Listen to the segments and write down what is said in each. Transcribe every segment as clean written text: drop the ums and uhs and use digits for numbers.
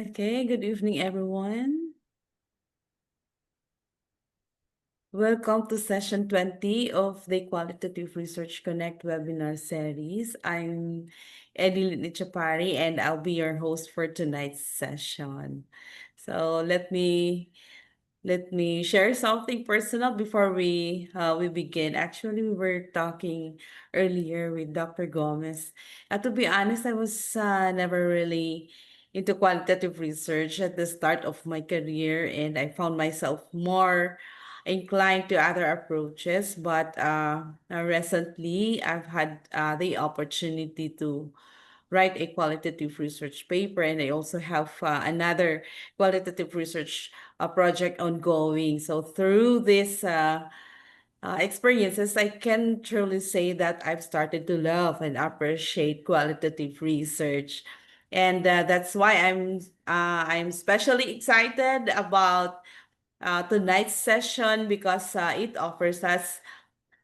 Okay, good evening, everyone. Welcome to session 20 of the Qualitative Research Connect webinar series. I'm Edilyn Ichapari, and I'll be your host for tonight's session. So let me share something personal before we begin. Actually, we were talking earlier with Dr. Gomez. To be honest, I was never really into qualitative research at the start of my career, and I found myself more inclined to other approaches. But recently, I've had the opportunity to write a qualitative research paper, and I also have another qualitative research project ongoing. So through this experiences, I can truly say that I've started to love and appreciate qualitative research, and that's why I'm especially excited about tonight's session because it offers us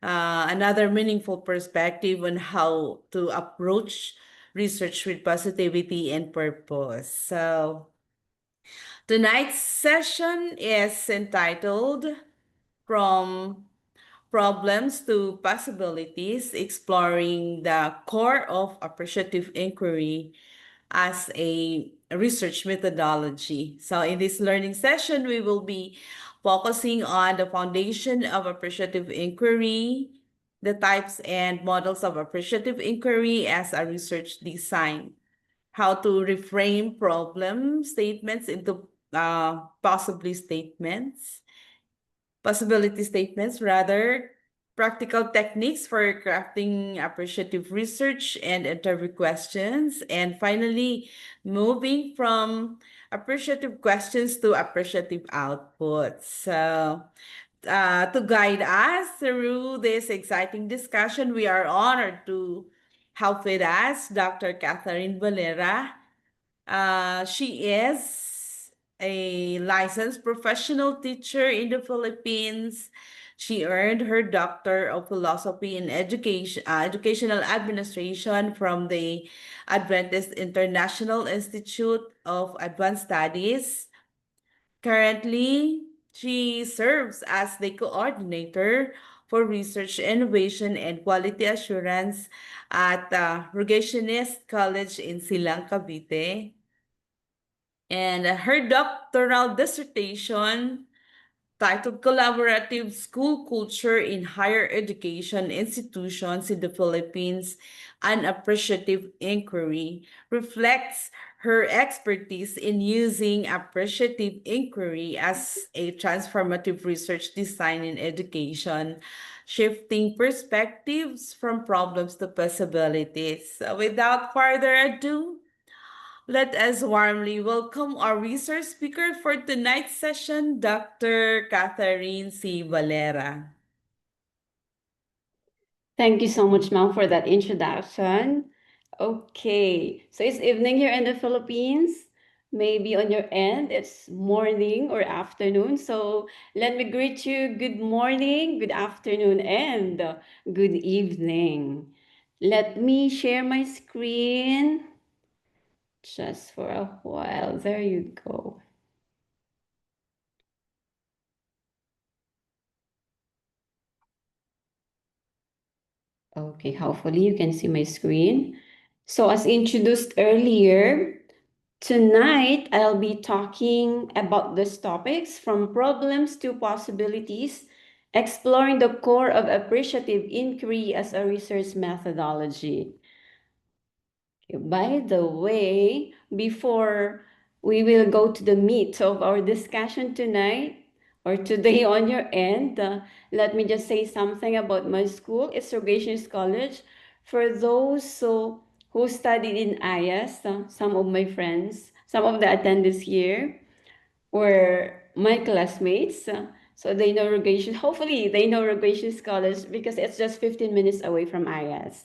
another meaningful perspective on how to approach research with positivity and purpose. So, tonight's session is entitled From Problems to Possibilities, exploring the core of appreciative inquiry as a research methodology. So in this learning session, we will be focusing on the foundation of appreciative inquiry, the types and models of appreciative inquiry as a research design, how to reframe problem statements into possibility statements rather, practical techniques for crafting appreciative research and interview questions, and finally, moving from appreciative questions to appreciative outputs. So, to guide us through this exciting discussion, we are honored to have with us Dr. Catherine Valera. She is a licensed professional teacher in the Philippines. She earned her Doctor of Philosophy in Educational Administration from the Adventist International Institute of Advanced Studies. Currently, she serves as the coordinator for research innovation and quality assurance at Rogationist College in Silang, Cavite. And her doctoral dissertation, titled Collaborative School Culture in Higher Education Institutions in the Philippines, an Appreciative Inquiry, reflects her expertise in using appreciative inquiry as a transformative research design in education, shifting perspectives from problems to possibilities. So without further ado, let us warmly welcome our research speaker for tonight's session, Dr. Catherine C. Valera. Thank you so much, Ma'am, for that introduction. Okay, so it's evening here in the Philippines. Maybe on your end, it's morning or afternoon. So let me greet you good morning, good afternoon, and good evening. Let me share my screen just for a while. There you go. Okay, hopefully you can see my screen. So as introduced earlier, tonight I'll be talking about these topics from problems to possibilities, exploring the core of appreciative inquiry as a research methodology. By the way, before we will go to the meat of our discussion tonight or today on your end, let me just say something about my school. It's Rogationist College. For those who studied in IAS, some of my friends, some of the attendees here were my classmates. So they know Rogation. Hopefully, they know Rogationist College because it's just 15 minutes away from IAS.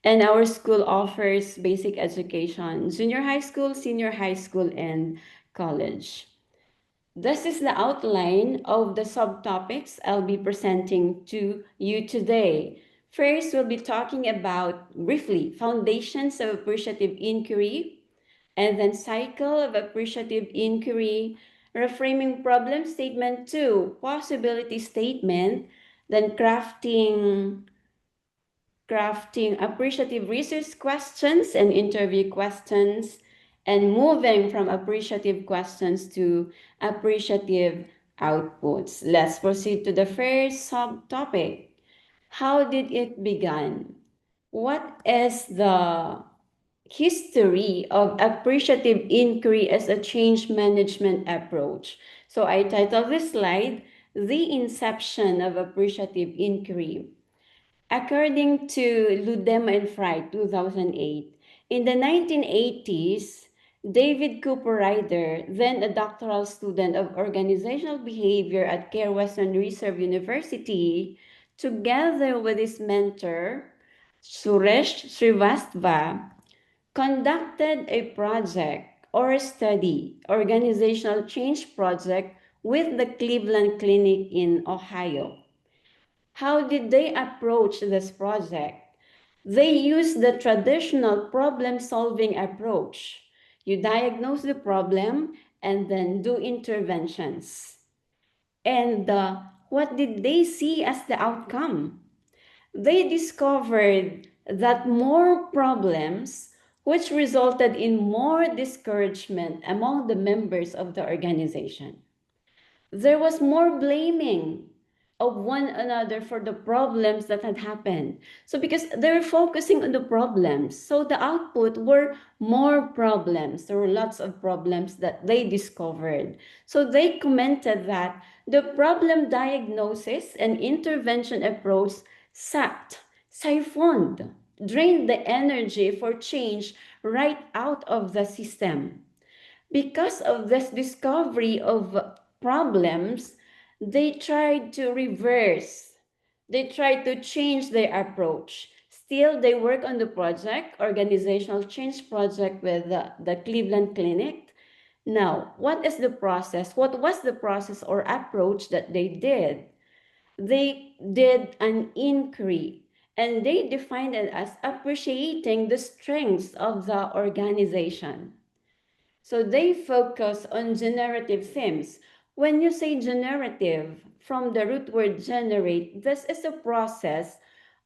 And our school offers basic education, junior high school, senior high school, and college. This is the outline of the subtopics I'll be presenting to you today. First, we'll be talking about briefly foundations of appreciative inquiry. And then cycle of appreciative inquiry, reframing problem statement to possibility statement, then crafting appreciative research questions and interview questions, and moving from appreciative questions to appreciative outputs. Let's proceed to the first subtopic. How did it begin? What is the history of appreciative inquiry as a change management approach? So I titled this slide, The Inception of Appreciative Inquiry. According to Ludema and Fry, 2008, in the 1980s, David Cooper Ryder, then a doctoral student of organizational behavior at Care Western Reserve University, together with his mentor, Suresh Srivastava, conducted a project or a study, organizational change project with the Cleveland Clinic in Ohio. How did they approach this project? They used the traditional problem solving approach. You diagnose the problem and then do interventions. And what did they see as the outcome? They discovered that more problems, which resulted in more discouragement among the members of the organization. There was more blaming of one another for the problems that had happened. So because they were focusing on the problems, so the output were more problems. There were lots of problems that they discovered. So they commented that the problem diagnosis and intervention approach sapped, siphoned, drained the energy for change right out of the system. Because of this discovery of problems, they tried to reverse. They tried to change their approach. Still, they work on the project, organizational change project with the Cleveland Clinic. Now, what is the process? What was the process or approach that they did? They did an inquiry and they defined it as appreciating the strengths of the organization. So they focus on generative themes. When you say generative, from the root word generate, this is a process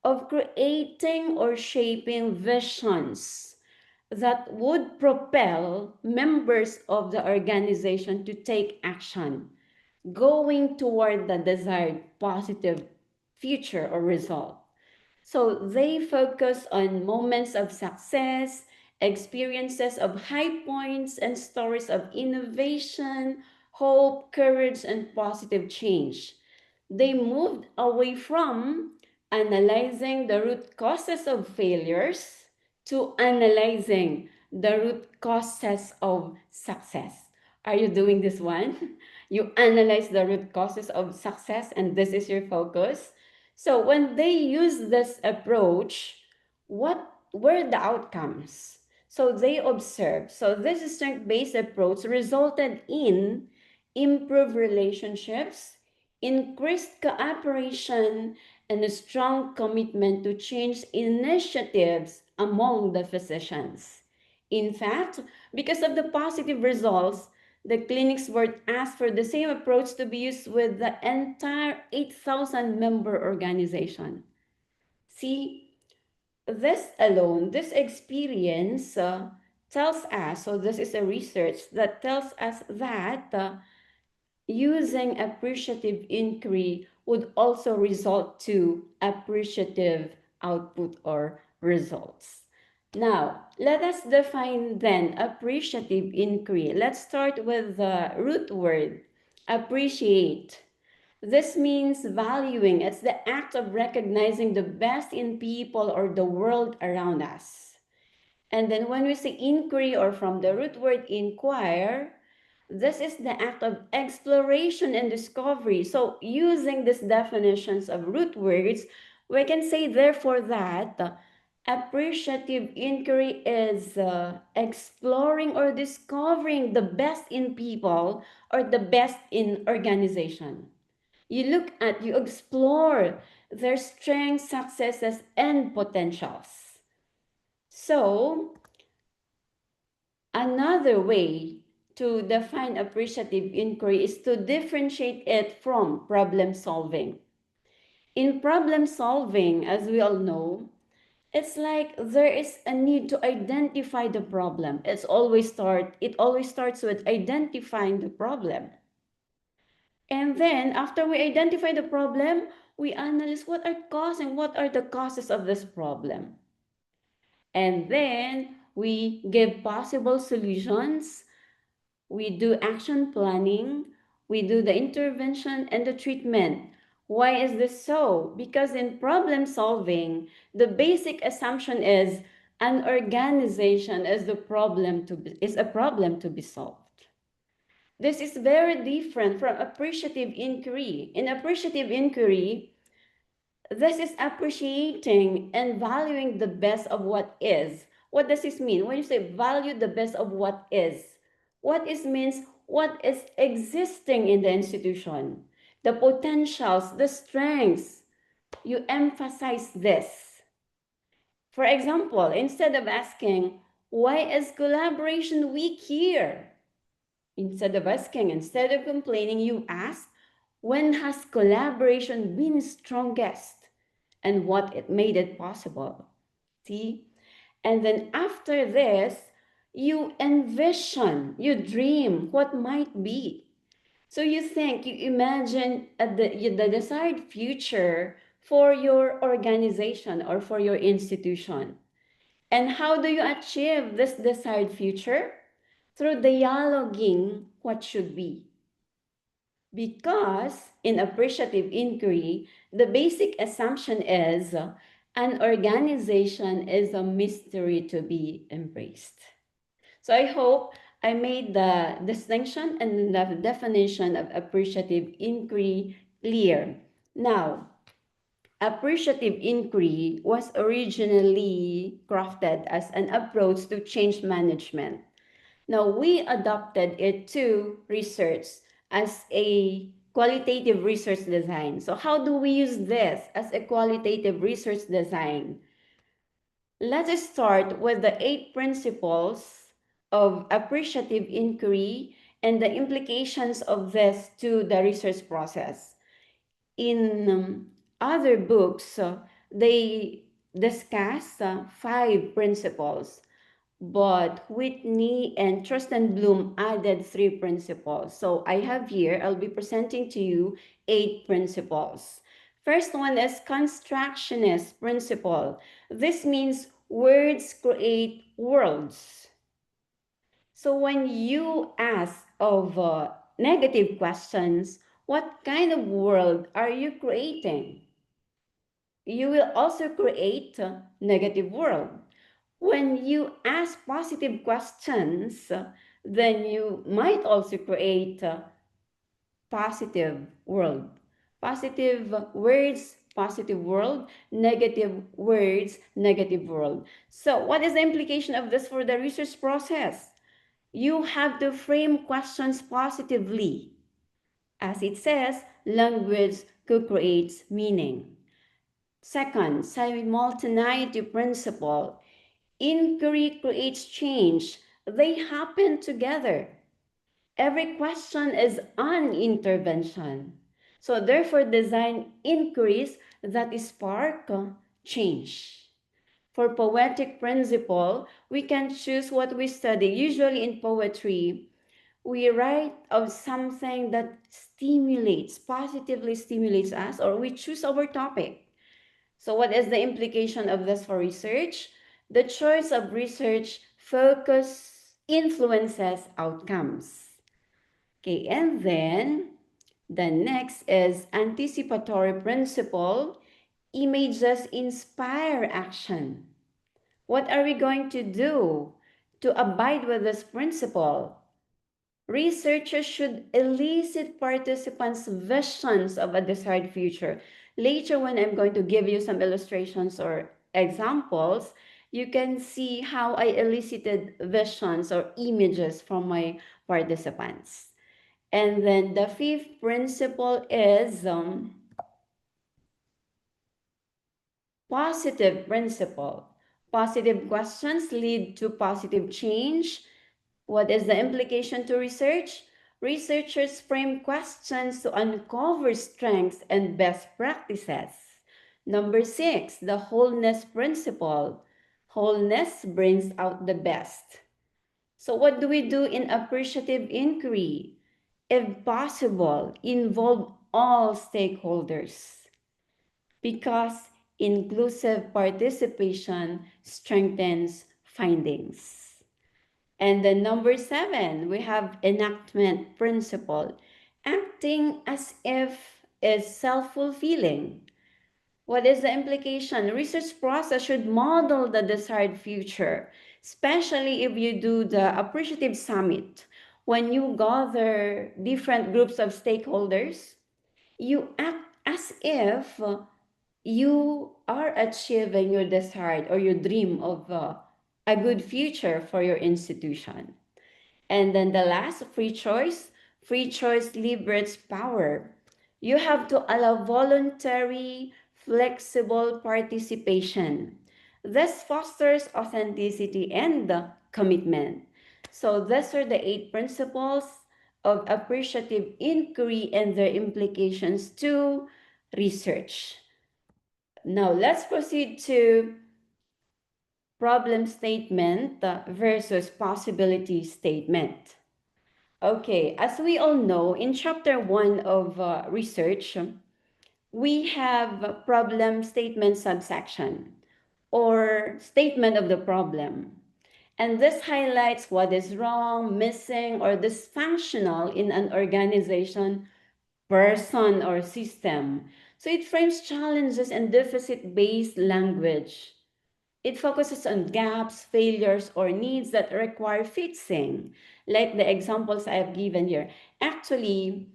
of creating or shaping visions that would propel members of the organization to take action, going toward the desired positive future or result. So they focus on moments of success, experiences of high points, and stories of innovation, hope, courage, and positive change. They moved away from analyzing the root causes of failures to analyzing the root causes of success. Are you doing this one? You analyze the root causes of success, and this is your focus. So when they use this approach, what were the outcomes? So they observed. So this strength-based approach resulted in improved relationships, increased cooperation, and a strong commitment to change initiatives among the physicians. In fact, because of the positive results, the clinics were asked for the same approach to be used with the entire 8,000 member organization. See, this alone, this experience tells us, so this is a research that tells us that using appreciative inquiry would also result to appreciative output or results. Now, let us define then appreciative inquiry. Let's start with the root word, appreciate. This means valuing. It's the act of recognizing the best in people or the world around us. And then when we say inquiry or from the root word inquire, this is the act of exploration and discovery. So using these definitions of root words, we can say therefore that appreciative inquiry is exploring or discovering the best in people or the best in organization. You explore their strengths, successes, and potentials. So Another way to define appreciative inquiry is to differentiate it from problem solving. In problem solving, as we all know, it's like there is a need to identify the problem. It always starts with identifying the problem. And then after we identify the problem, we analyze what are the causes of this problem. And then we give possible solutions, we do action planning, we do the intervention and the treatment. Why is this so? Because in problem solving, the basic assumption is an organization is a problem to be solved. This is very different from appreciative inquiry. In appreciative inquiry, this is appreciating and valuing the best of what is. What does this mean? When you say value the best of what is means what is existing in the institution, the potentials, the strengths. You emphasize this. For example, instead of asking, why is collaboration weak here? Instead of complaining, you ask, when has collaboration been strongest and what it made it possible? See? And then after this, you envision, you dream what might be. So you think, you imagine the desired future for your organization or for your institution. And how do you achieve this desired future? Through dialoguing what should be. Because in appreciative inquiry, the basic assumption is an organization is a mystery to be embraced. So I hope I made the distinction and the definition of appreciative inquiry clear. Now, appreciative inquiry was originally crafted as an approach to change management. Now, we adopted it to research as a qualitative research design. So, how do we use this as a qualitative research design? Let us start with the 8 principles of appreciative inquiry and the implications of this to the research process. In other books, they discuss 5 principles, but Whitney and Tristan Bloom added 3 principles. So I have here, I'll be presenting to you 8 principles. First one is constructionist principle. This means words create worlds. So when you ask of negative questions, what kind of world are you creating? You will also create a negative world. When you ask positive questions, then you might also create a positive world. Positive words, positive world, negative words, negative world. So what is the implication of this for the research process? You have to frame questions positively. As it says, language co-creates meaning. Second, simultaneity principle. Inquiry creates change. They happen together. Every question is an intervention. So therefore, design inquiries that spark change. For poetic principle, we can choose what we study. Usually in poetry, we write of something that positively stimulates us, or we choose our topic. So what is the implication of this for research? The choice of research focus influences outcomes. Okay, and then the next is anticipatory principle. Images inspire action. What are we going to do to abide with this principle? Researchers should elicit participants' visions of a desired future. Later, when I'm going to give you some illustrations or examples, you can see how I elicited visions or images from my participants. And then the 5th principle is positive principle. Positive questions lead to positive change. What is the implication to research? Researchers frame questions to uncover strengths and best practices. Number six, the wholeness principle. Wholeness brings out the best. So, what do we do in appreciative inquiry? If possible, involve all stakeholders because inclusive participation strengthens findings. And then number seven, we have enactment principle. Acting as if is self-fulfilling. What is the implication? Research process should model the desired future, especially if you do the appreciative summit. When you gather different groups of stakeholders, you act as if you are achieving your desired or your dream of a good future for your institution. And then the last, free choice liberates power. You have to allow voluntary, flexible participation. This fosters authenticity and commitment. So these are the 8 principles of appreciative inquiry and their implications to research. Now let's proceed to problem statement versus possibility statement. Okay, as we all know, in chapter 1 of research, we have a problem statement subsection or statement of the problem. And this highlights what is wrong, missing, or dysfunctional in an organization, person, or system. So it frames challenges and deficit based language. It focuses on gaps, failures, or needs that require fixing, like the examples I have given here. Actually,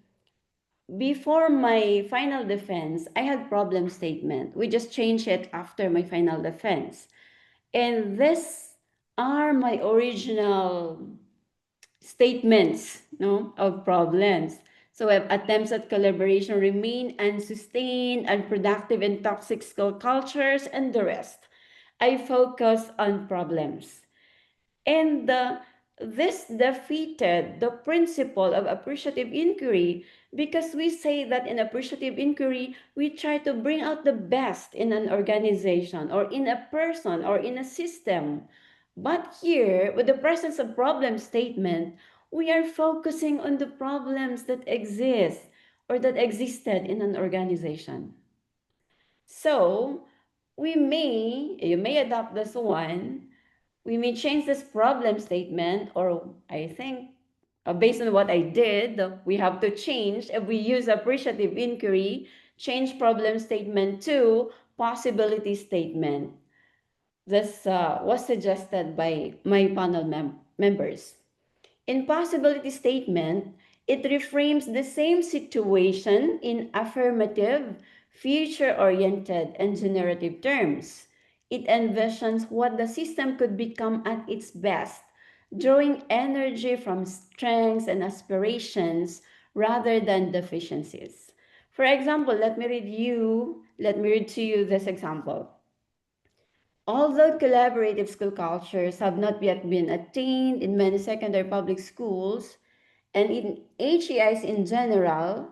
before my final defense, I had problem statement. We just changed it after my final defense. And these are my original statements, no, of problems. So we have attempts at collaboration remain unsustained, unproductive, and toxic skill cultures, and the rest. I focus on problems. And this defeated the principle of appreciative inquiry because we say that in appreciative inquiry, we try to bring out the best in an organization or in a person or in a system. But here, with the presence of problem statement, we are focusing on the problems that exist or that existed in an organization. So, you may adopt this one. We may change this problem statement, or I think based on what I did, we have to change, if we use appreciative inquiry, change problem statement to possibility statement. This was suggested by my panel members. In possibility statement, it reframes the same situation in affirmative, future-oriented, and generative terms. It envisions what the system could become at its best, drawing energy from strengths and aspirations rather than deficiencies. For example, let me read to you this example. Although collaborative school cultures have not yet been attained in many secondary public schools and in HEIs in general,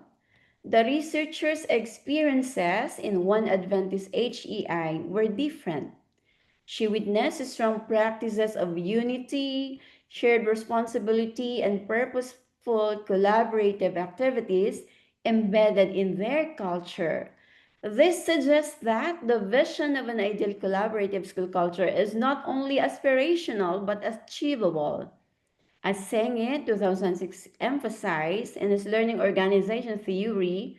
the researchers' experiences in one Adventist HEI were different. She witnessed strong practices of unity, shared responsibility, and purposeful collaborative activities embedded in their culture. This suggests that the vision of an ideal collaborative school culture is not only aspirational but achievable. As Senge 2006 emphasized in his learning organization theory,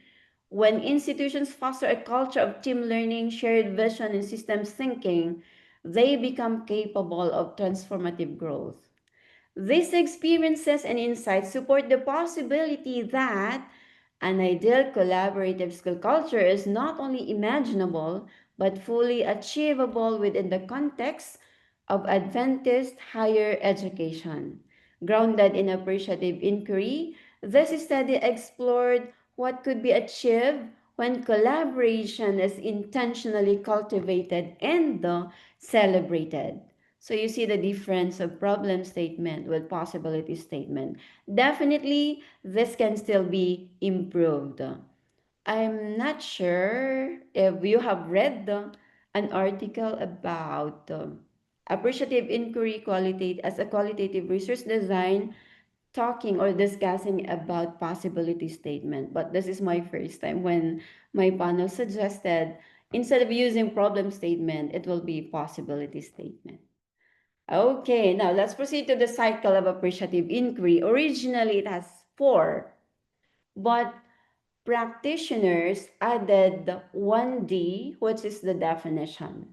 when institutions foster a culture of team learning, shared vision, and systems thinking, they become capable of transformative growth. These experiences and insights support the possibility that an ideal collaborative school culture is not only imaginable but fully achievable within the context of Adventist higher education. Grounded in appreciative inquiry, this study explored what could be achieved when collaboration is intentionally cultivated and celebrated. So you see the difference of problem statement with possibility statement. Definitely, this can still be improved. I'm not sure if you have read an article about appreciative inquiry qualitative as a qualitative research design talking or discussing about possibility statement. But this is my first time when my panel suggested instead of using problem statement, it will be possibility statement. Okay, now let's proceed to the cycle of appreciative inquiry. Originally, it has four, but practitioners added 1D, which is the definition.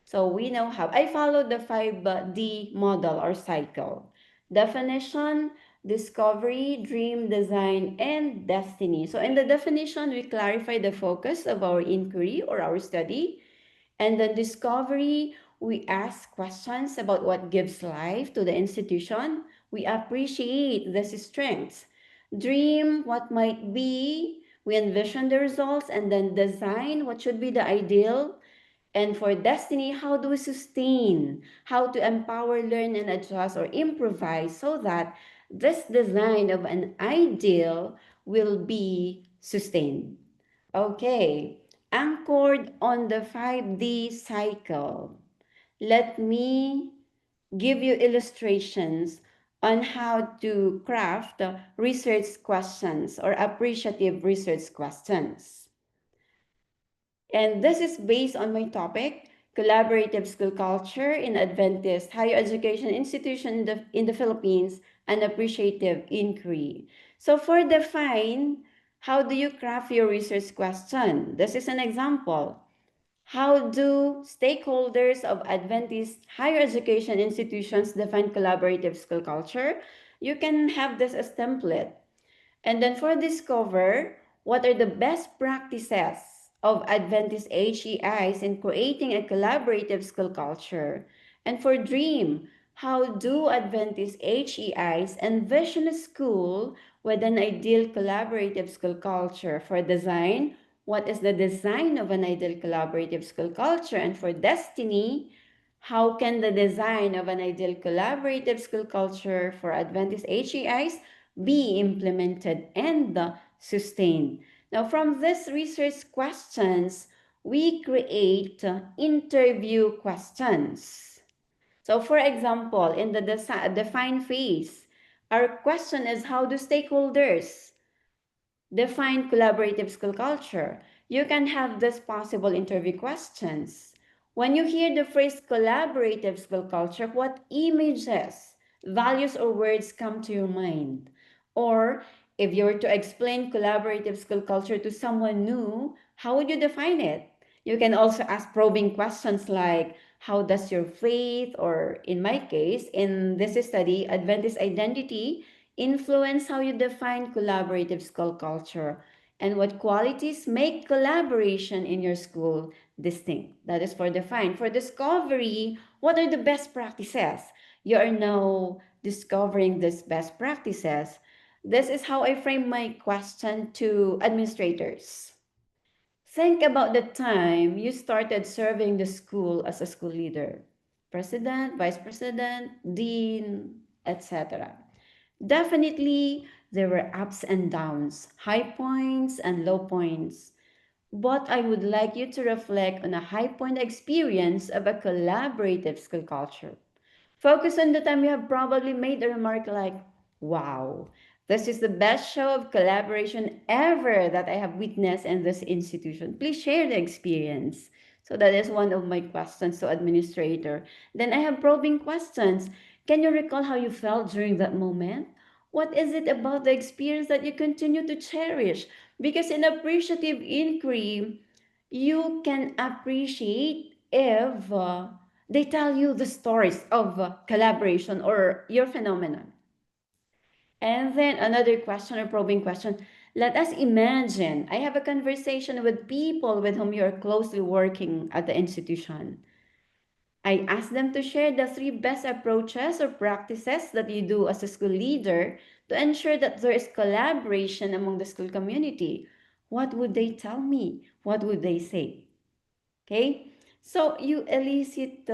So we now have, I followed the 5D model or cycle. Definition, discovery, dream, design, and destiny. So in the definition, we clarify the focus of our inquiry or our study. And then discovery, we ask questions about what gives life to the institution. We appreciate these strengths. Dream what might be. We envision the results and then design what should be the ideal. And for destiny, how do we sustain? How to empower, learn, and adjust or improvise so that this design of an ideal will be sustained. Okay, anchored on the 5D cycle, let me give you illustrations on how to craft research questions or appreciative research questions. And this is based on my topic, collaborative school culture in Adventist higher education institution in the Philippines and appreciative inquiry. So for define, how do you craft your research question? This is an example. How do stakeholders of Adventist higher education institutions define collaborative school culture? You can have this as template. And then for discover, what are the best practices of Adventist HEIs in creating a collaborative school culture? And for dream, how do Adventist HEIs envision a school with an ideal collaborative school culture? For design, what is the design of an ideal collaborative school culture? And for destiny, how can the design of an ideal collaborative school culture for Adventist HEIs be implemented and sustained? Now, from these research questions, we create interview questions. So, for example, in the define phase, our question is how do stakeholders define collaborative school culture? You can have this possible interview questions. When you hear the phrase collaborative school culture, what images, values, or words come to your mind? Or if you were to explain collaborative school culture to someone new, how would you define it? You can also ask probing questions like, how does your faith, or in my case, in this study, Adventist identity, influence how you define collaborative school culture, and what qualities make collaboration in your school distinct? That is for define. For discovery, what are the best practices? You are now discovering these best practices. This is how I frame my question to administrators. Think about the time you started serving the school as a school leader, president, vice president, dean, etc. Definitely, there were ups and downs, high points and low points. But I would like you to reflect on a high point experience of a collaborative school culture. Focus on the time you have probably made a remark like, wow, this is the best show of collaboration ever that I have witnessed in this institution. Please share the experience. So that is one of my questions to administrator. Then I have probing questions. Can you recall how you felt during that moment? What is it about the experience that you continue to cherish? Because in appreciative inquiry, you can appreciate if they tell you the stories of collaboration or your phenomenon. And then another question or probing question. Let us imagine I have a conversation with people with whom you are closely working at the institution. I ask them to share the three best approaches or practices that you do as a school leader to ensure that there is collaboration among the school community. What would they tell me? What would they say? Okay, so you elicit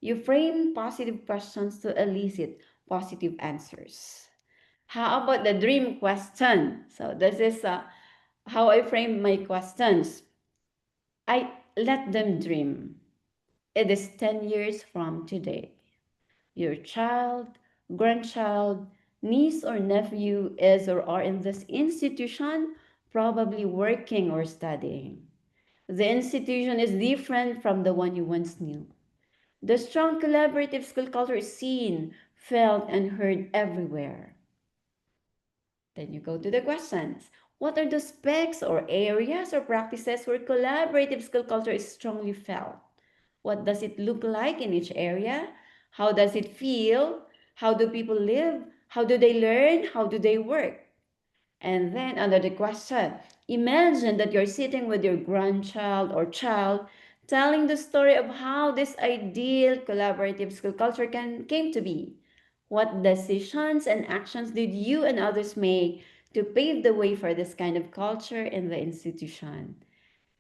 You frame positive questions to elicit positive answers. How about the dream question? So this is how I frame my questions. I let them dream. It is 10 years from today. Your child, grandchild, niece or nephew is or are in this institution, probably working or studying. The institution is different from the one you once knew. The strong collaborative school culture is seen, felt, and heard everywhere. Then you go to the questions. What are the specs or areas or practices where collaborative school culture is strongly felt? What does it look like in each area? How does it feel? How do people live? How do they learn? How do they work? And then another question. Imagine that you're sitting with your grandchild or child telling the story of how this ideal collaborative school culture came to be. What decisions and actions did you and others make to pave the way for this kind of culture in the institution?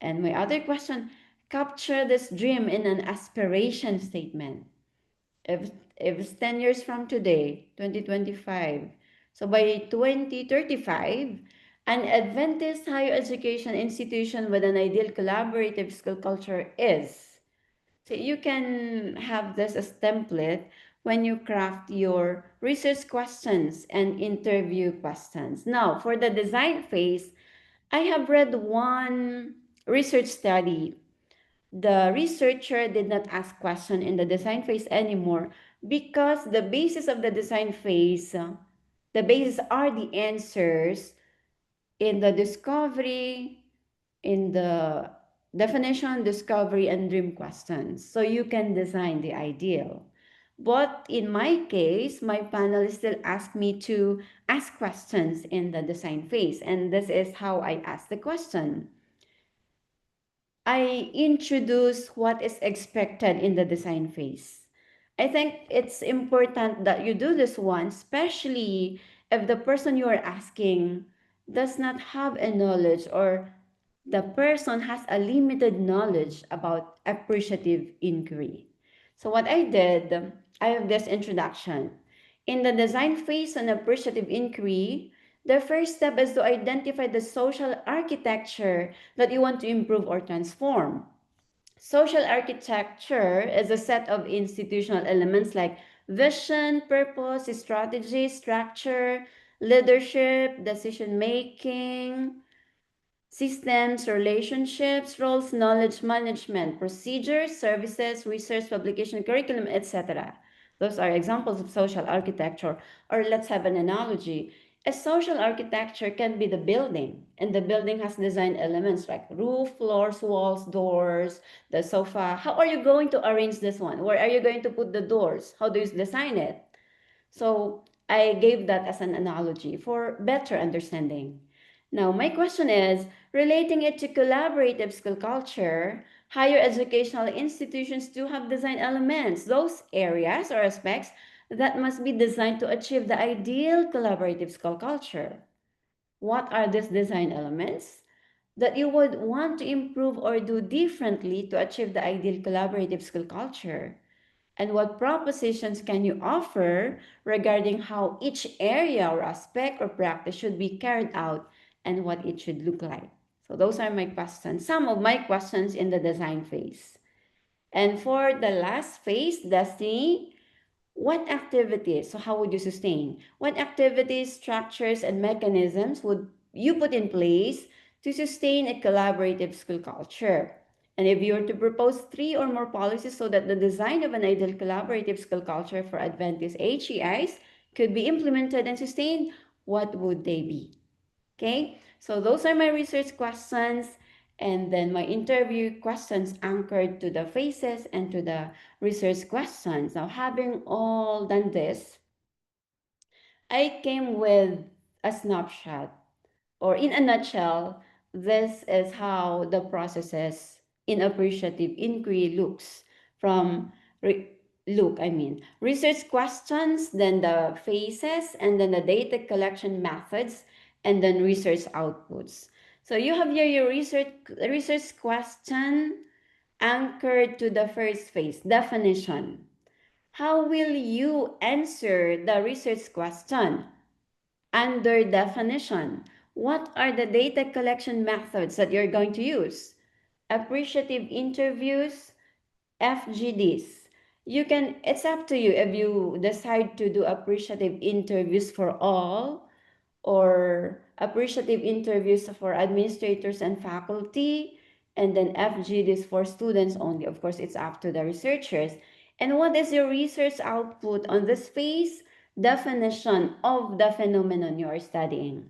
And my other question, capture this dream in an aspiration statement. If it's 10 years from today, 2025, so by 2035, an Adventist higher education institution with an ideal collaborative school culture is. So you can have this as template when you craft your research questions and interview questions. Now, for the design phase, I have read one research study. The researcher did not ask question in the design phase anymore because the basis of the design phase, the basis are the answers in the discovery, in the definition, discovery, and dream questions. So you can design the ideal. But in my case, my panelists still ask me to ask questions in the design phase. And this is how I ask the question. I introduce what is expected in the design phase. I think it's important that you do this one, especially if the person you are asking does not have a knowledge or the person has a limited knowledge about appreciative inquiry. So what I did, I have this introduction. In the design phase on appreciative inquiry, the first step is to identify the social architecture that you want to improve or transform. Social architecture is a set of institutional elements like vision, purpose, strategy, structure, leadership, decision making, systems, relationships, roles, knowledge management, procedures, services, research, publication, curriculum, etc. Those are examples of social architecture. Or let's have an analogy. A social architecture can be the building, and the building has design elements like roof, floors, walls, doors, the sofa. How are you going to arrange this one? Where are you going to put the doors? How do you design it? So I gave that as an analogy for better understanding. Now, my question is relating it to collaborative school culture, higher educational institutions do have design elements, those areas or aspects that must be designed to achieve the ideal collaborative school culture. What are these design elements that you would want to improve or do differently to achieve the ideal collaborative school culture? And what propositions can you offer regarding how each area or aspect or practice should be carried out and what it should look like? So those are my questions, some of my questions in the design phase. And for the last phase, Destiny, what activities, so how would you sustain? What activities, structures, and mechanisms would you put in place to sustain a collaborative school culture? And if you were to propose three or more policies so that the design of an ideal collaborative school culture for Adventist HEIs could be implemented and sustained, what would they be? Okay, so those are my research questions and then my interview questions anchored to the phases and to the research questions. Now, having all done this, I came with a snapshot, or in a nutshell, this is how the processes in appreciative inquiry from re- research questions, then the phases, and then the data collection methods, and then research outputs. So you have here your research question anchored to the first phase, definition. How will you answer the research question? Under definition, what are the data collection methods that you're going to use? Appreciative interviews, FGDs. It's up to you if you decide to do appreciative interviews for all or appreciative interviews for administrators and faculty, and then FGDs for students only. Of course, it's up to the researchers. And what is your research output on this phase? Definition of the phenomenon you are studying.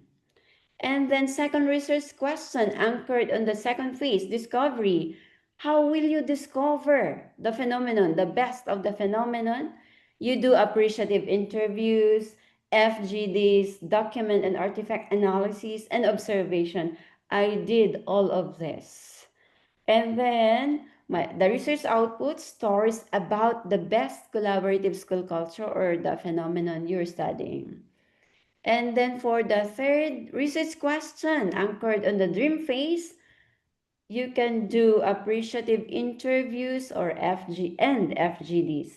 And then second research question anchored on the second phase, discovery. How will you discover the phenomenon, the best of the phenomenon? You do appreciative interviews, FGDs, document and artifact analysis, and observation. I did all of this. And then the research output stories about the best collaborative school culture or the phenomenon you're studying. And then for the third research question, anchored on the dream phase, you can do appreciative interviews or FGDs.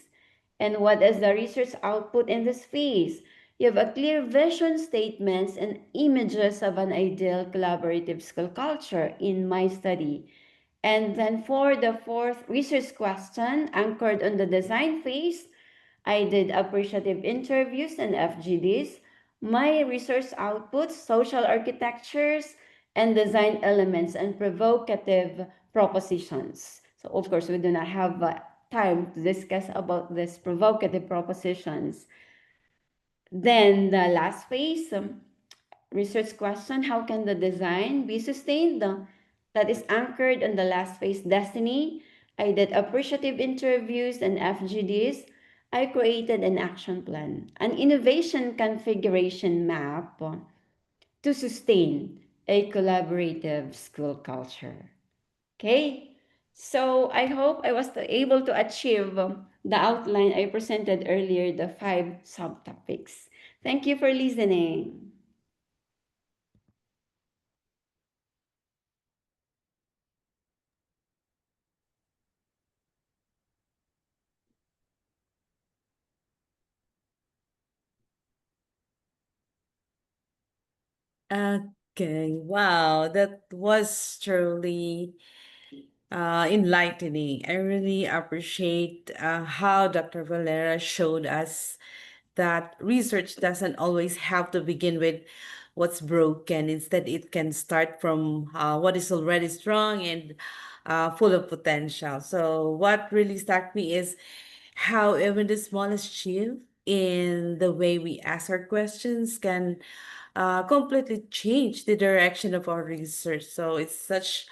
And what is the research output in this phase? You have a clear vision statements and images of an ideal collaborative school culture in my study. And then for the fourth research question, anchored on the design phase, I did appreciative interviews and FGDs. My research outputs, social architectures, and design elements and provocative propositions. So of course, we do not have time to discuss about these provocative propositions. Then the last phase, research question, how can the design be sustained? That is anchored on the last phase, destiny. I did appreciative interviews and FGDs. I created an action plan, an innovation configuration map to sustain a collaborative school culture. Okay, so I hope I was able to achieve the outline I presented earlier, the 5 subtopics. Thank you for listening. Okay, wow, that was truly enlightening. I really appreciate how Dr. Valera showed us that research doesn't always have to begin with what's broken. Instead, it can start from what is already strong and full of potential. So, what really struck me is how even the smallest shift in the way we ask our questions can completely change the direction of our research. So, it's such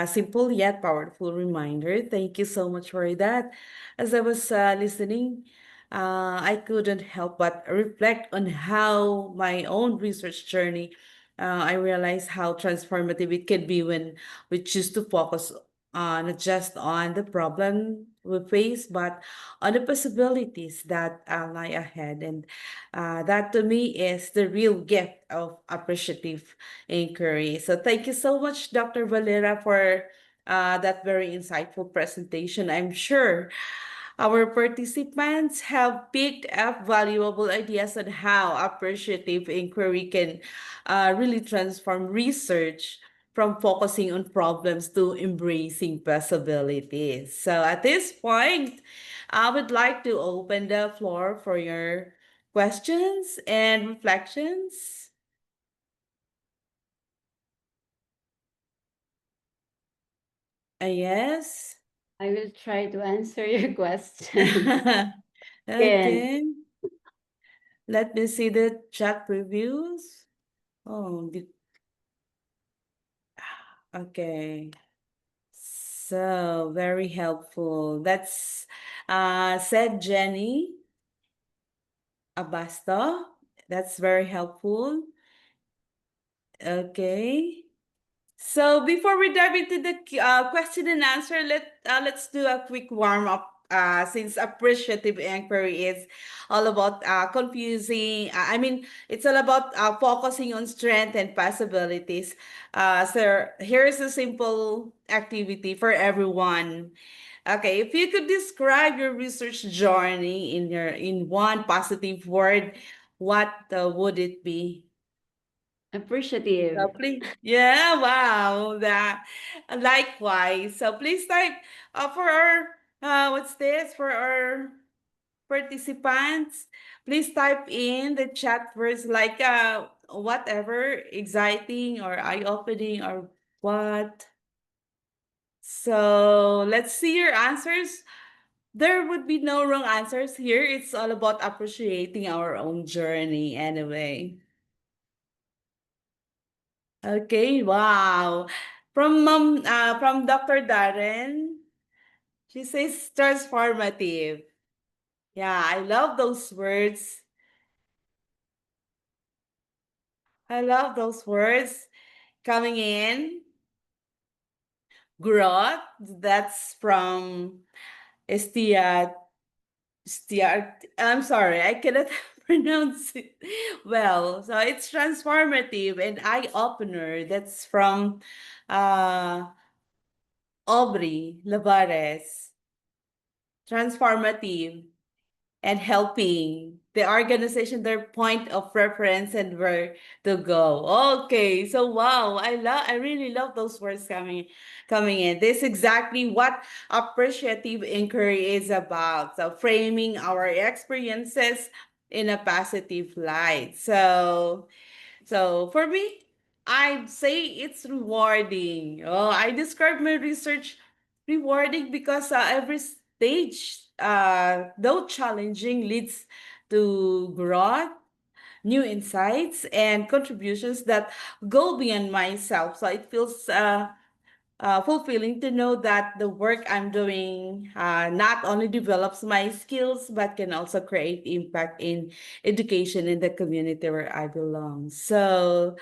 simple yet powerful reminder. Thank you so much for that. As I was listening, I couldn't help but reflect on how my own research journey, I realized how transformative it can be when we choose to focus not just on the problem we face, but on the possibilities that lie ahead. And that to me is the real gift of appreciative inquiry. So thank you so much, Dr. Valera, for that very insightful presentation. I'm sure our participants have picked up valuable ideas on how appreciative inquiry can really transform research from focusing on problems to embracing possibilities. So at this point, I would like to open the floor for your questions and reflections. Yes. I will try to answer your question. Again, Okay. Let me see the chat reviews. Oh, okay. So very helpful. That's said Jenny Abasto. That's very helpful. Okay. So before we dive into the question and answer, let's do a quick warm up. Since appreciative inquiry is all about confusing. I mean, it's all about focusing on strength and possibilities. So here's a simple activity for everyone. Okay, if you could describe your research journey in one positive word, what would it be? So Appreciative. please, yeah, wow, that likewise. So please type for our what's this for our participants? Please type in the chat words like whatever exciting or eye-opening or what. So let's see your answers. There would be no wrong answers here. It's all about appreciating our own journey anyway. Okay, wow. From Dr. Darren, she says transformative. Yeah, I love those words. I love those words coming in. Growth, that's from Estia I'm sorry, I cannot pronounce it well. So it's transformative and eye opener. That's from uh, Aubrey Lavares. Transformative and helping the organization their point of reference and where to go. Okay, so wow, I really love those words coming in. This is exactly what appreciative inquiry is about. So framing our experiences in a positive light. So for me, I'd say it's rewarding. Oh, I describe my research rewarding because every stage, though challenging, leads to growth, new insights, and contributions that go beyond myself. So it feels fulfilling to know that the work I'm doing not only develops my skills, but can also create impact in education in the community where I belong. So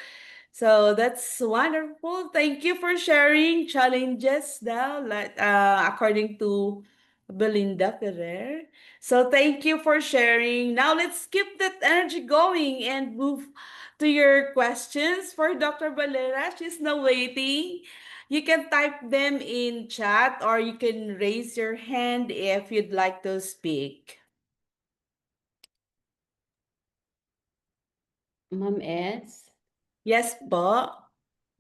that's wonderful. Thank you for sharing challenges now, like according to Belinda Ferrer. So thank you for sharing. Now let's keep that energy going and move to your questions for Dr. Valera. She's now waiting. You can type them in chat or you can raise your hand if you'd like to speak. Ma'am Eds, Yes po.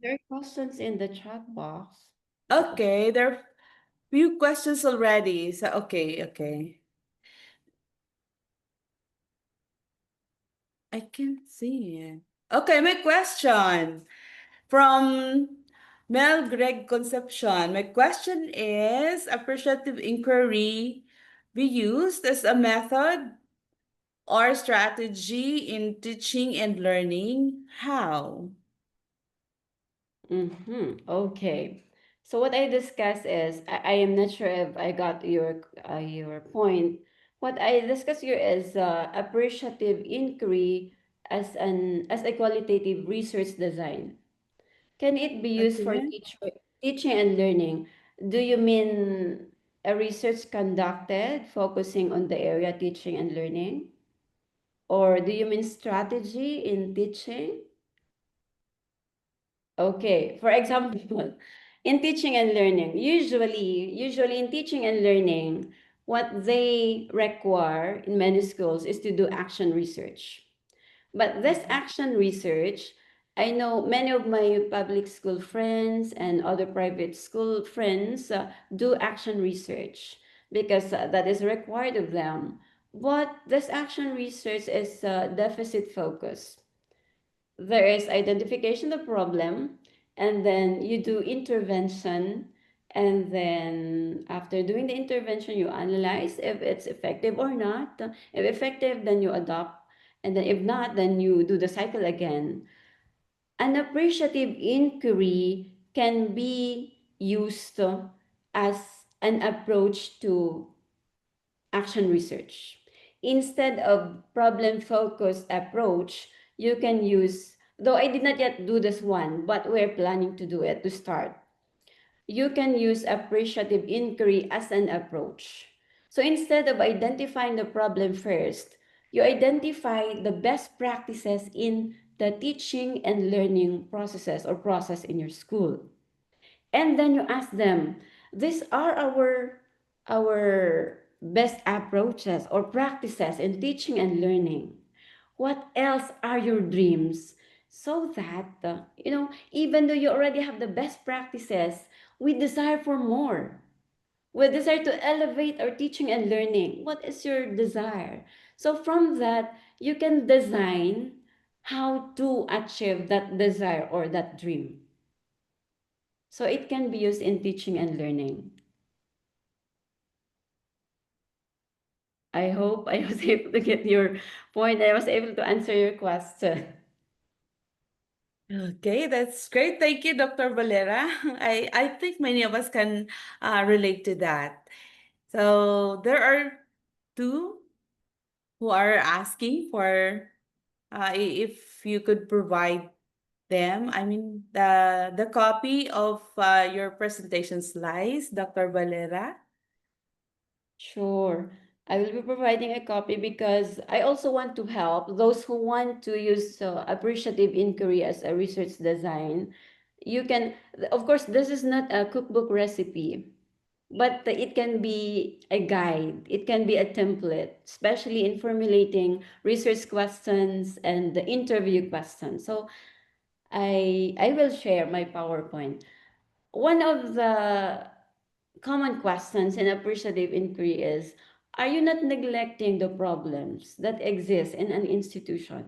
there are questions in the chat box. Okay, there are few questions already. So okay. I can't see it. Okay, my question from Mel Greg Concepcion. My question is appreciative inquiry be used as a method or strategy in teaching and learning? How? Okay. So what I discuss is I am not sure if I got your point. What I discuss here is appreciative inquiry as a qualitative research design. Can it be used for Okay. teaching and learning? Do you mean a research conducted focusing on the area teaching and learning? Or do you mean strategy in teaching? Okay, for example, in teaching and learning, usually in teaching and learning, what they require in many schools is to do action research. But this Mhm. action research, I know many of my public school friends and other private school friends do action research because that is required of them. But this action research is deficit focused. There is identification of problem, and then you do intervention, and then after doing the intervention you analyze if it's effective or not. If effective, then you adopt, and then if not, then you do the cycle again. An appreciative inquiry can be used as an approach to action research. Instead of problem focused approach, you can use, though I did not yet do this one, but we're planning to do it to start. You can use appreciative inquiry as an approach. So instead of identifying the problem first, you identify the best practices in the teaching and learning processes or process in your school. And then you ask them, these are our our best approaches or practices in teaching and learning. What else are your dreams? So that, even though you already have the best practices, we desire for more. We desire to elevate our teaching and learning. What is your desire? So, from that, you can design how to achieve that desire or that dream. So, it can be used in teaching and learning. I hope I was able to get your point. I was able to answer your question. Okay, that's great. Thank you, Dr. Valera. I think many of us can relate to that. So there are two who are asking for if you could provide them, I mean, the copy of your presentation slides, Dr. Valera. Sure. I will be providing a copy because I also want to help those who want to use appreciative inquiry as a research design. You can, of course, this is not a cookbook recipe, but it can be a guide. It can be a template, especially in formulating research questions and the interview questions. So I will share my PowerPoint. One of the common questions in appreciative inquiry is, are you not neglecting the problems that exist in an institution?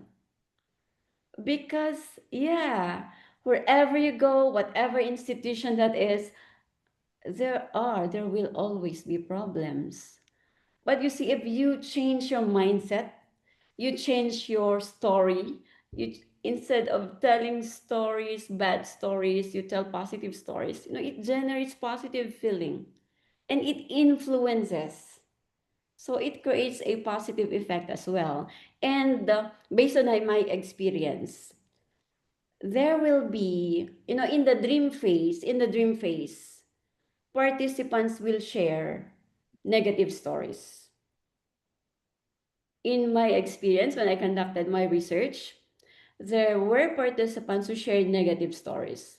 Because, yeah, wherever you go, whatever institution that is, there will always be problems. But you see, if you change your mindset, you change your story, you instead of telling stories, bad stories, you tell positive stories. It generates positive feeling and it influences. So it creates a positive effect as well. And based on my experience, there will be, in the dream phase, participants will share negative stories. In my experience, when I conducted my research, there were participants who shared negative stories.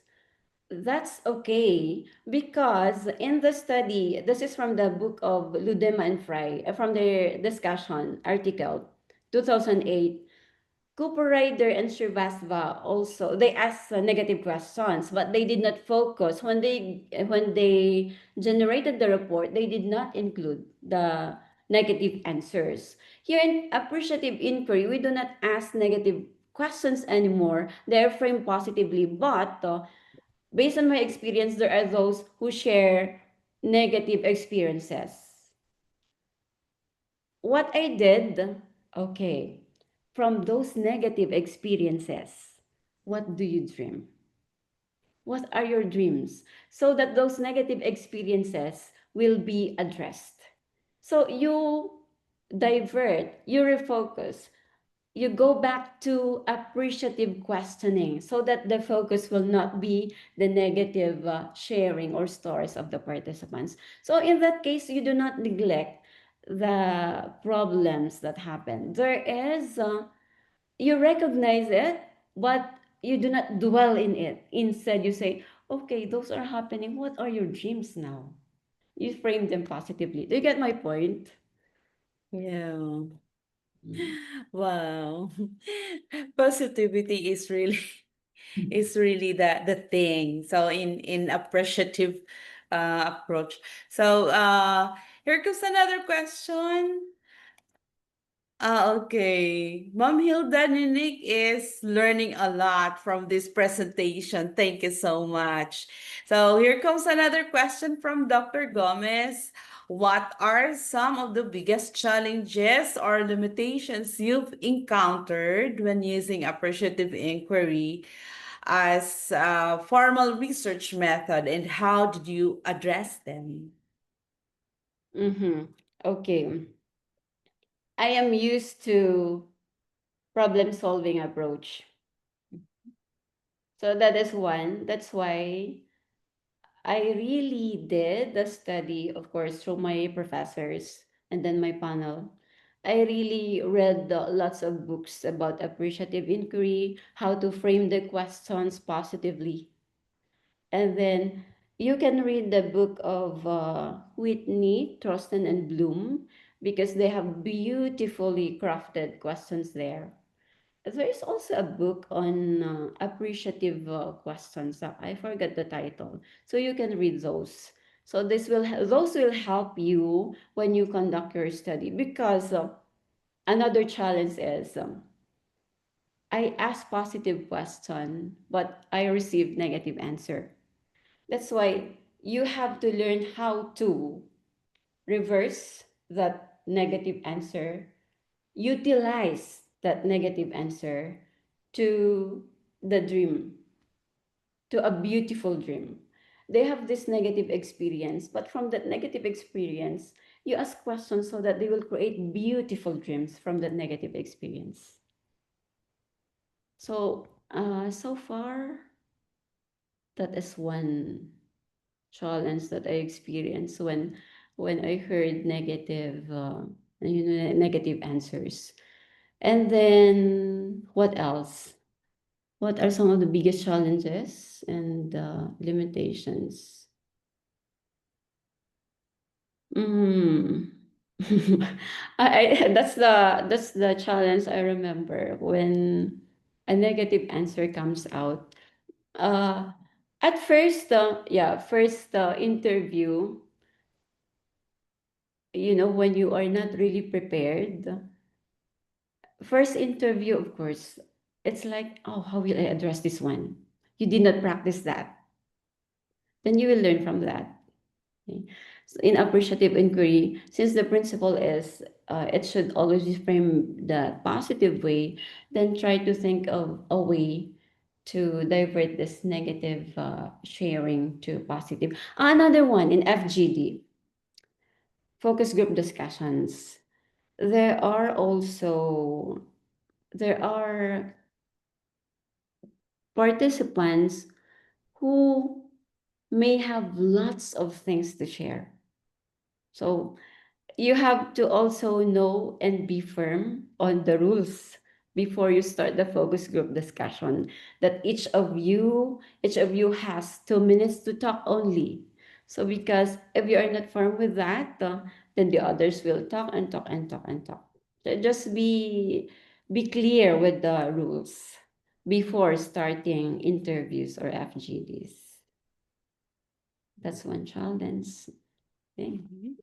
That's okay because in the study, this is from the book of Ludema and Fry, from their discussion article, 2008. Cooper Ryder and Srivastava also they asked negative questions, but they did not focus when they generated the report. They did not include the negative answers. Here in appreciative inquiry, we do not ask negative questions anymore. They are framed positively, but based on my experience, there are those who share negative experiences. What I did, okay, from those negative experiences, what do you dream? What are your dreams? So that those negative experiences will be addressed. So you divert, you refocus, you go back to appreciative questioning so that the focus will not be the negative sharing or stories of the participants. So in that case, you do not neglect the problems that happen. You recognize it, but you do not dwell in it. Instead, you say, okay, those are happening. What are your dreams now? You frame them positively. Do you get my point? Yeah. Mm. Wow. Positivity is really the thing. So in appreciative approach. So here comes another question. Okay. Mom Hilda Ninik is learning a lot from this presentation. Thank you so much. So here comes another question from Dr. Gomez. What are some of the biggest challenges or limitations you've encountered when using appreciative inquiry as a formal research method, and how did you address them? Mm-hmm. Okay. I am used to problem solving approach. So that is one. That's why I really did the study, of course, through my professors and then my panel. I really read lots of books about appreciative inquiry, how to frame the questions positively. And then You can read the book of Whitney, Trosten, and Bloom because they have beautifully crafted questions there. There is also a book on appreciative questions. I forgot the title, so you can read those. So those will help you when you conduct your study because another challenge is I asked positive question, but I received negative answer. That's why you have to learn how to reverse that negative answer, utilize that negative answer to the dream, to a beautiful dream. They have this negative experience, but from that negative experience, you ask questions so that they will create beautiful dreams from that negative experience. So, so far, that is one challenge that I experienced when I heard negative answers. And then what else? What are some of the biggest challenges and limitations? Mm. That's the challenge I remember when a negative answer comes out. Uh, at first, first interview, when you are not really prepared, first interview, of course, it's like, oh, how will I address this one? You did not practice that. Then you will learn from that. Okay. So in appreciative inquiry, since the principle is it should always be framed the positive way, then try to think of a way to divert this negative sharing to positive. Another one in FGD, focus group discussions. There are also there are participants who may have lots of things to share. So you have to also know and be firm on the rules before you start the focus group discussion, that each of you has 2 minutes to talk only. So because if you are not firm with that, then the others will talk and talk and talk and talk. So just be clear with the rules before starting interviews or FGDs. That's one challenge. Okay. Mhm.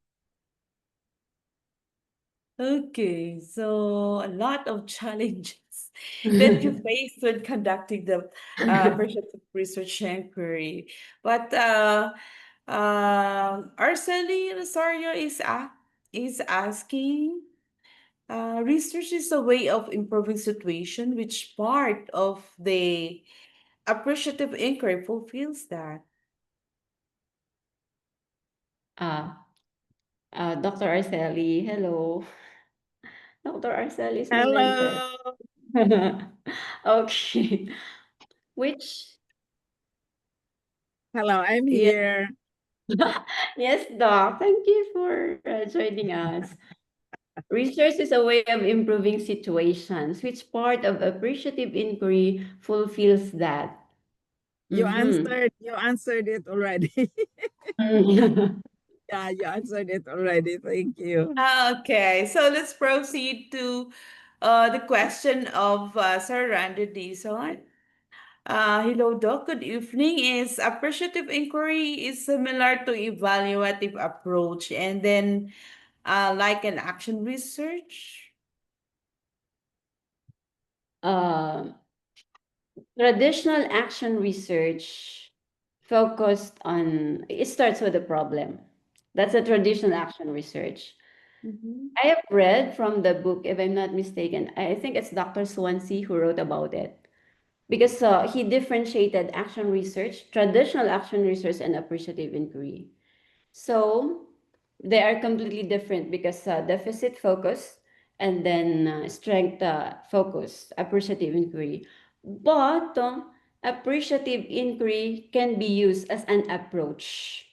Okay, so a lot of challenges that you face when conducting the appreciative research inquiry. But Arceli Rosario is asking, research is a way of improving situation. Which part of the appreciative inquiry fulfills that? uh, Dr. Arceli, hello. Dr. Arceli is no longer. Hello. Okay. Which, Hello, I'm yes, here. yes, Doc. Thank you for joining us. Research is a way of improving situations. Which part of appreciative inquiry fulfills that? Mm-hmm. You answered it already. Yeah, you answered it already. Thank you. Okay, so let's proceed to the question of Sir Randy Dizon. Hello, Doc. Good evening. Is appreciative inquiry is similar to evaluative approach and then like an action research? Um, Traditional action research focused on, it starts with a problem. That's a traditional action research. Mhm. I have read from the book, if I'm not mistaken, I think it's Dr. Swansea who wrote about it. Because he differentiated action research, traditional action research, and appreciative inquiry. So they are completely different because deficit focus and then strength focus, appreciative inquiry. But appreciative inquiry can be used as an approach,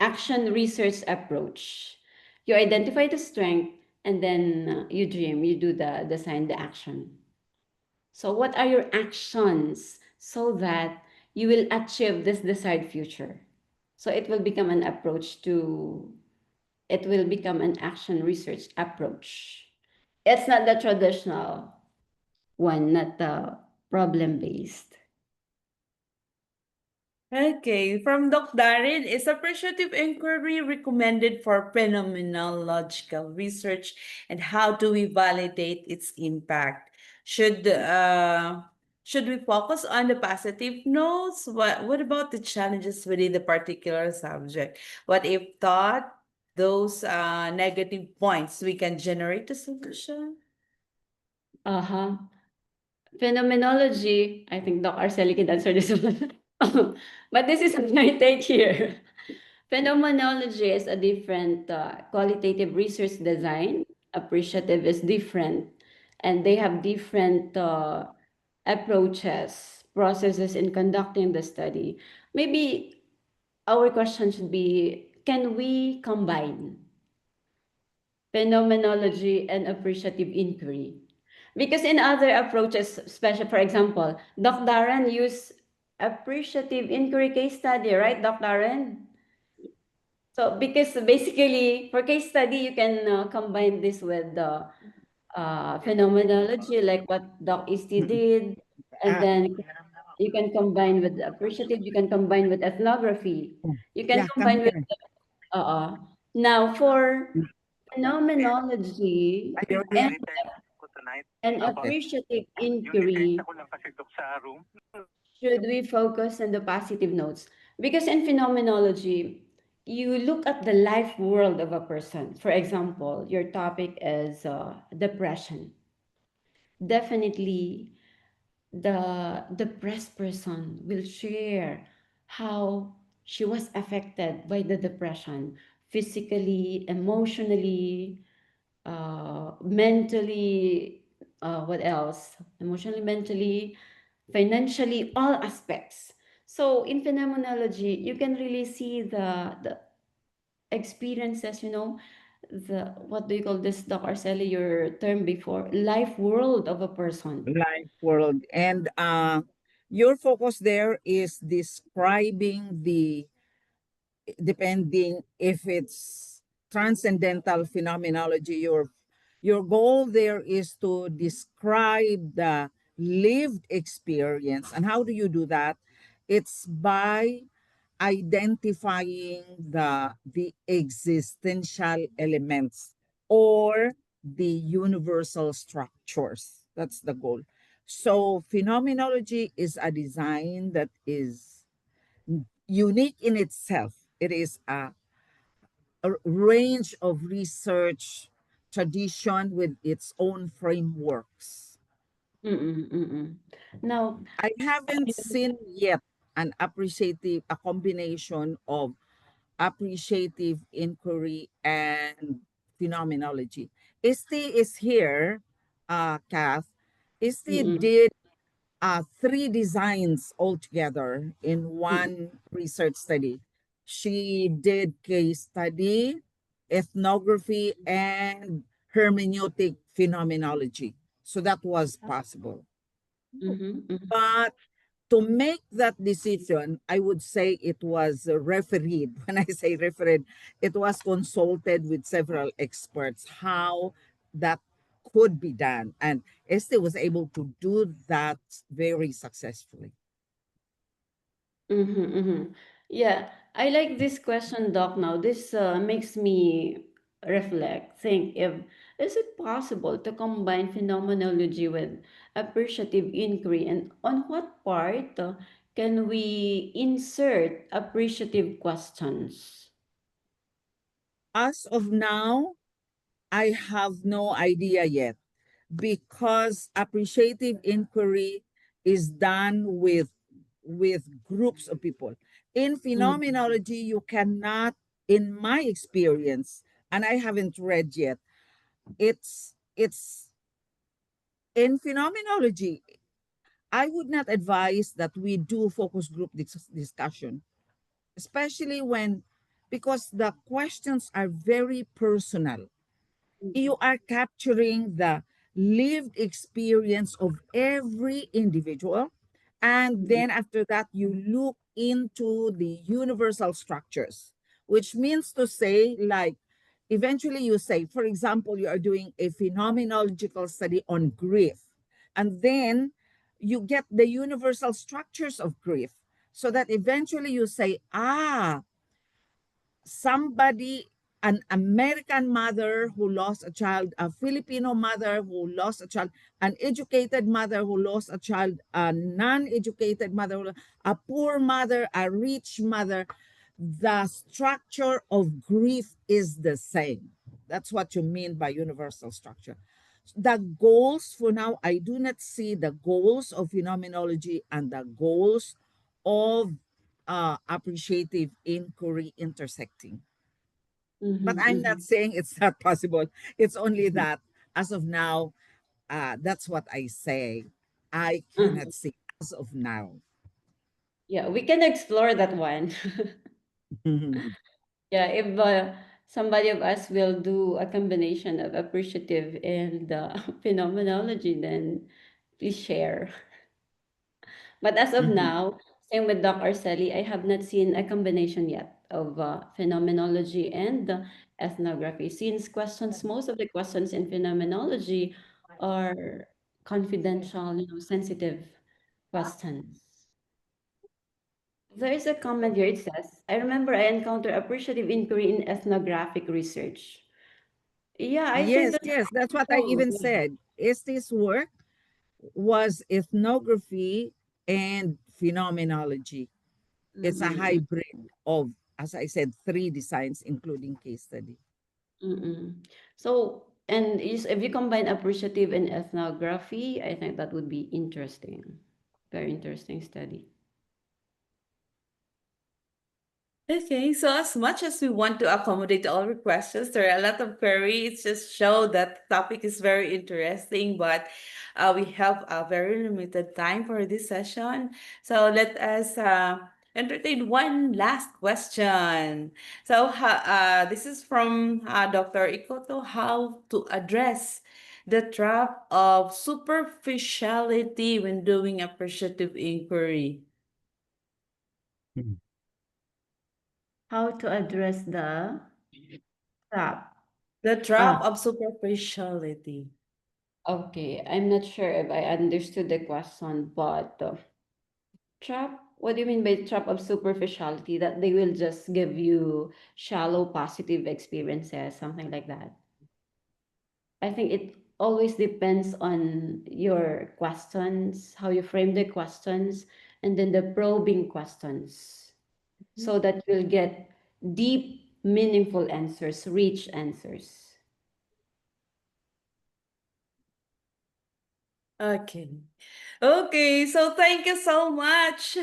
action research approach. You identify the strength and then you do the design, the action. So what are your actions so that you will achieve this desired future. So it will become an action research approach. It's not the traditional one, not the problem based. Okay, from Doc Darren, is appreciative inquiry recommended for phenomenological research, and how do we validate its impact? Should should we focus on the positive notes? What about the challenges within the particular subject? What if thought those negative points we can generate a solution? Uh-huh. Phenomenology, I think Doc Arceli can answer this one. But this is my take here. Phenomenology is a different qualitative research design. Appreciative is different. And they have different approaches, processes in conducting the study. Maybe our question should be, can we combine phenomenology and appreciative inquiry? Because in other approaches, special, for example, Dr. Darren used appreciative inquiry case study, right, Dr. Darren? So because basically for case study, you can combine this with the phenomenology, like what Doc Isti did, and Ah, then you can combine with appreciative, you can combine with ethnography, you can yeah, come combine with, here. uh, now for phenomenology Are you and, ready? and Okay. appreciative inquiry, should we focus on the positive notes? Because in phenomenology, you look at the life world of a person. For example, your topic is depression. Definitely, the depressed person will share how she was affected by the depression, physically, emotionally, mentally, what else? Emotionally, mentally, financially, all aspects. So in phenomenology, you can really see the experiences, the, what do you call this, Doc Arceli, your term before, life world of a person. Life world. And your focus there is describing the, depending if it's transcendental phenomenology, your goal there is to describe the lived experience. And how do you do that? It's by identifying the existential elements or the universal structures. That's the goal. So phenomenology is a design that is unique in itself. It is a range of research tradition with its own frameworks. Mm-mm, mm-mm. Now, I haven't seen yet a combination of appreciative inquiry and phenomenology. Isti is here, Kath. Isti mm-mm, did three designs altogether in mm-mm, one research study. She did case study, ethnography, and hermeneutic phenomenology. So that was possible. mm-hmm, mm-hmm, But to make that decision, I would say it was refereed. When I say refereed, it was consulted with several experts how that could be done. And Esther was able to do that very successfully. mm-hmm, mm-hmm. Yeah, I like this question, Doc. Now, this makes me reflect, think, if is it possible to combine phenomenology with appreciative inquiry, and on what part can we insert appreciative questions? As of now, I have no idea yet because appreciative inquiry is done with groups of people. In Mm-hmm, phenomenology, you cannot, in my experience, and I haven't read yet, it's in phenomenology. I would not advise that we do focus group discussion, especially when because the questions are very personal. You are capturing the lived experience of every individual, And then after that, you look into the universal structures, which means to say, like, eventually you say, for example, you are doing a phenomenological study on grief, and then you get the universal structures of grief, so that eventually you say, somebody, an American mother who lost a child, a Filipino mother who lost a child, an educated mother who lost a child, a non-educated mother, a poor mother, a rich mother, the structure of grief is the same. That's what you mean by universal structure. The goals, for now, I do not see the goals of phenomenology and the goals of appreciative inquiry intersecting. But Mm-hmm, I'm not mm-hmm. saying it's not possible. It's only that as of now, that's what I say. I cannot Mhm. see as of now. Yeah, we can explore that one. Yeah, if somebody of us will do a combination of appreciative and phenomenology, then please share. But as of Mhm. now, same with Doc Arceli, I have not seen a combination yet of phenomenology and ethnography. Since questions, most of the questions in phenomenology are confidential, sensitive questions. There is a comment here. It says, I remember I encountered appreciative inquiry in ethnographic research. Yeah, I think Yes, that's yes, that's what I true. even said. Estes work was ethnography and phenomenology. It's a Mm-hmm, hybrid of, as I said, three designs, including case study. mm-mm. So, and if you combine appreciative and ethnography, I think that would be interesting. Very interesting study. Okay, so as much as we want to accommodate all requests, there are a lot of queries. Just show that the topic is very interesting, but we have a very limited time for this session. So let us entertain one last question. So this is from Dr. Ikoto, how to address the trap of superficiality when doing appreciative inquiry. Mhm. How to address the trap? The trap Ah, of superficiality. okay. I'm not sure if I understood the question, but trap? What do you mean by trap of superficiality? That they will just give you shallow positive experiences, something like that. I think it always depends on your questions, how you frame the questions, and then the probing questions, so that you'll get deep, meaningful answers, rich answers. Okay. Okay, so thank you so much.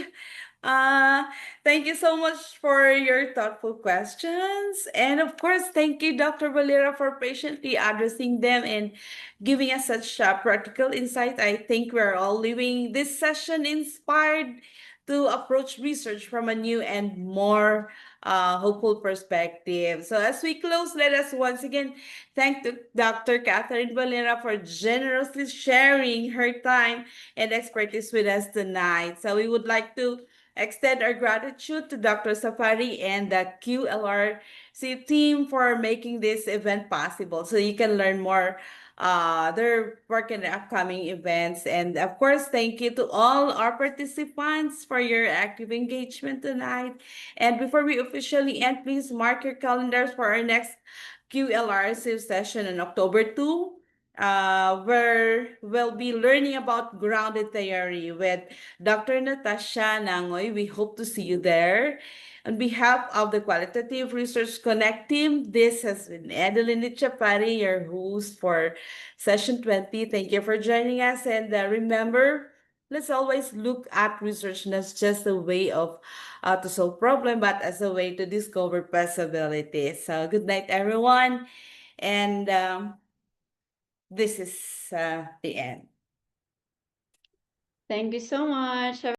Uh, Thank you so much for your thoughtful questions. And of course, thank you, Dr. Valera, for patiently addressing them and giving us such practical insight. I think we're all leaving this session inspired to approach research from a new and more hopeful perspective. So as we close, let us once again thank Dr. Catherine Valera for generously sharing her time and expertise with us tonight. So we would like to extend our gratitude to Dr. Safari and the QLRC team for making this event possible. So you can learn more their work in the upcoming events. And of course, thank you to all our participants for your active engagement tonight. And before we officially end, please mark your calendars for our next QLRC session on October 2, where we'll be learning about grounded theory with Dr. Natasha Nangoy. We hope to see you there. On behalf of the Qualitative Research Connect team, this has been Adeline Chapari, your host for Session 20. Thank you for joining us. And remember, let's always look at research not just a way of to solve problem, but as a way to discover possibilities. So good night, everyone. And this is the end. Thank you so much. Have